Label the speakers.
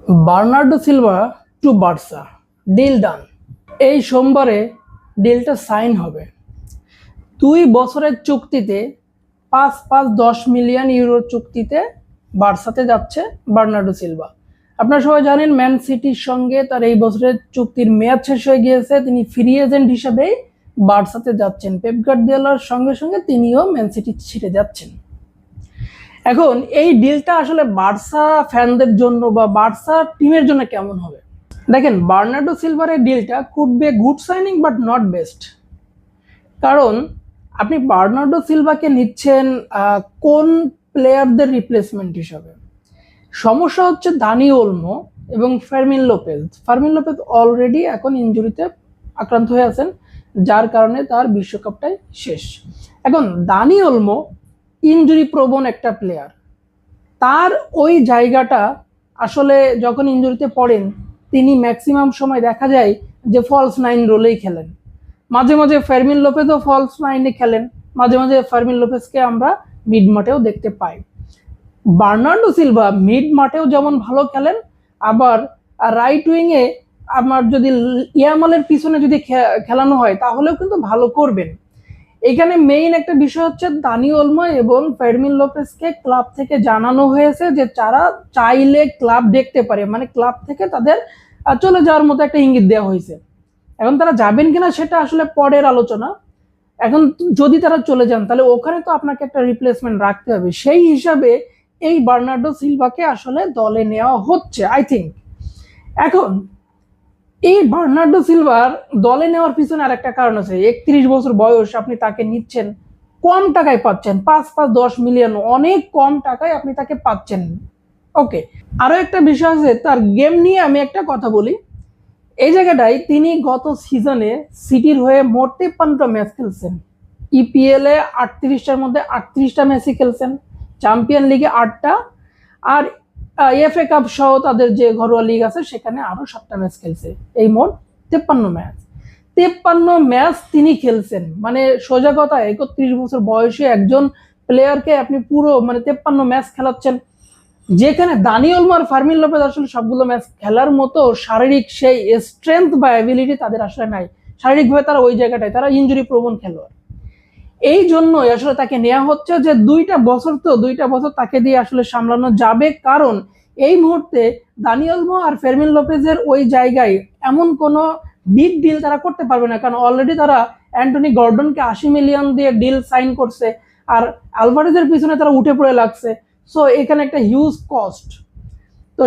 Speaker 1: Bernardo Silva to Barca, deal done. এই সোমবারে ডিলটা sign হবে। 2 বছরের চুক্তিতে 5-10 মিলিয়ন ইউরোর চুক্তিতে বার্সাতে যাচ্ছে বার্নার্ডো সিলভা। আপনারা সবাই জানেন ম্যান সিটির সঙ্গে তার এই বছরের চুক্তির মেয়াদ শেষ হয়ে গিয়েছে। তিনি ফ্রি এজেন্ট হিসেবেই বার্সাতে যাচ্ছেন। পেপ গার্দিওলার সঙ্গে সঙ্গে তিনিও ম্যান সিটি ছেড়ে যাচ্ছেন। এখন এই ডিলটা আসলে বার্সা ফ্যানদের জন্য বা বার্সা টিমের জন্য কেমন হবে? দেখেন, বার্নার্ডো সিলভারের ডিলটা could be a good signing but not best. কারণ আপনি বার্নার্ডো সিলভাকে নিচ্ছেন কোন প্লেয়ারদের রিপ্লেসমেন্ট হিসাবে? সমস্যা হচ্ছে দানি ওলমো এবং ফার্মিন লোপেজ অলরেডি এখন ইনজুরিতে আক্রান্ত হয়ে আছেন, যার কারণে তার বিশ্বকাপটাই শেষ। এখন দানি ওলমো ইনজুরি প্রবণ একটা প্লেয়ার। তার ওই জায়গাটা আসলে যখন ইনজুরিতে পড়েন তিনি ম্যাক্সিমাম সময় দেখা যায় যে ফলস 9 রোলেই খেলেন। মাঝে মাঝে ফার্মিন লোপেজও ফলস 9-এ খেলেন, মাঝে মাঝে ফার্মিন লোপেজকে আমরা মিড মাঠেও দেখতে পাই। বার্নার্ডো সিলভা মিড মাঠেও যেমন ভালো খেলেন, আবার রাইট উইংয়ে আমার যদি ইয়ামালের পিছনে যদি খেলানো হয় তাহলেও কিন্তু ভালো করবেন। এখানে মেইন একটা বিষয় হচ্ছে দানি ওলমো এবং ফার্মিন লোপেজকে ক্লাব থেকে জানানো হয়েছে যে তারা চাইলে ক্লাব দেখতে পারে, মানে ক্লাব থেকে তাদের চলে যাওয়ার মতো একটা ইঙ্গিত দেওয়া হয়েছে। এখন তারা যাবেন কিনা সেটা আসলে পরের আলোচনা। এখন যদি তারা চলে যান তাহলে ওখানে তো আপনাকে একটা রিপ্লেসমেন্ট রাখতে হবে। সেই হিসাবে এই বার্নার্ডো সিলভাকে আসলে দলে নেওয়া হচ্ছে আই থিঙ্ক। এখন এই বার্নার্ডো সিলভার দলে নেওয়ার পিছনে আর একটা কারণ আছে। 31 বছর বয়স, আপনি তাকে নিচ্ছেন, কম টাকায় পাচ্ছেন। 5-10 মিলিয়ন, অনেক কম টাকায় আপনি তাকে পাচ্ছেন। ওকে, আরো একটা বিষয় আছে, তার গেম নিয়ে আমি একটা কথা বলি। এই জায়গাটায় তিনি গত সিজনে সিটির হয়ে মোট 53টা ম্যাচ খেলছেন। ইপিএল এ 38টার মধ্যে 38টা ম্যাচই খেলছেন, চ্যাম্পিয়ন লিগে 8টা, আর এফএ কাপ সহ তাদের যে ঘরোয়া লিগ আছে সেখানে আরো 7টা ম্যাচ খেলছে। এই মোট 53 ম্যাচ তিনি খেলছেন। মানে সোজা কথা, 31 বছর বয়সে একজন প্লেয়ারকে আপনি পুরো 53 ম্যাচ খেলাচ্ছেন, যেখানে দানি ওলমো আর ফার্মিন লোপেজ আসলে সবগুলো ম্যাচ খেলার মতো শারীরিক সেই স্ট্রেংথ বা অ্যাবিলিটি তাদের আসলে নাই। শারীরিকভাবে তারা ওই জায়গাটায় তারা ইনজুরি প্রবণ খেলোয়াড়। এই জন্যই আসলে তাকে নেওয়া হচ্ছে যে 2টা বছর তাকে দিয়ে আসলে সামলানো যাবে। কারণ এই মুহূর্তে দানি ওলমো আর ফার্মিন লোপেজের ওই জায়গায় এমন কোনো বিগ ডিল তারা করতে পারবে না, কারণ অলরেডি তারা অ্যান্টনি গর্ডনকে 80 মিলিয়ন দিয়ে ডিল সাইন করছে, আর আলভারেজের পিছনে তারা উঠে পড়ে লাগছে। সো এখানে একটা হিউজ কস্ট। তো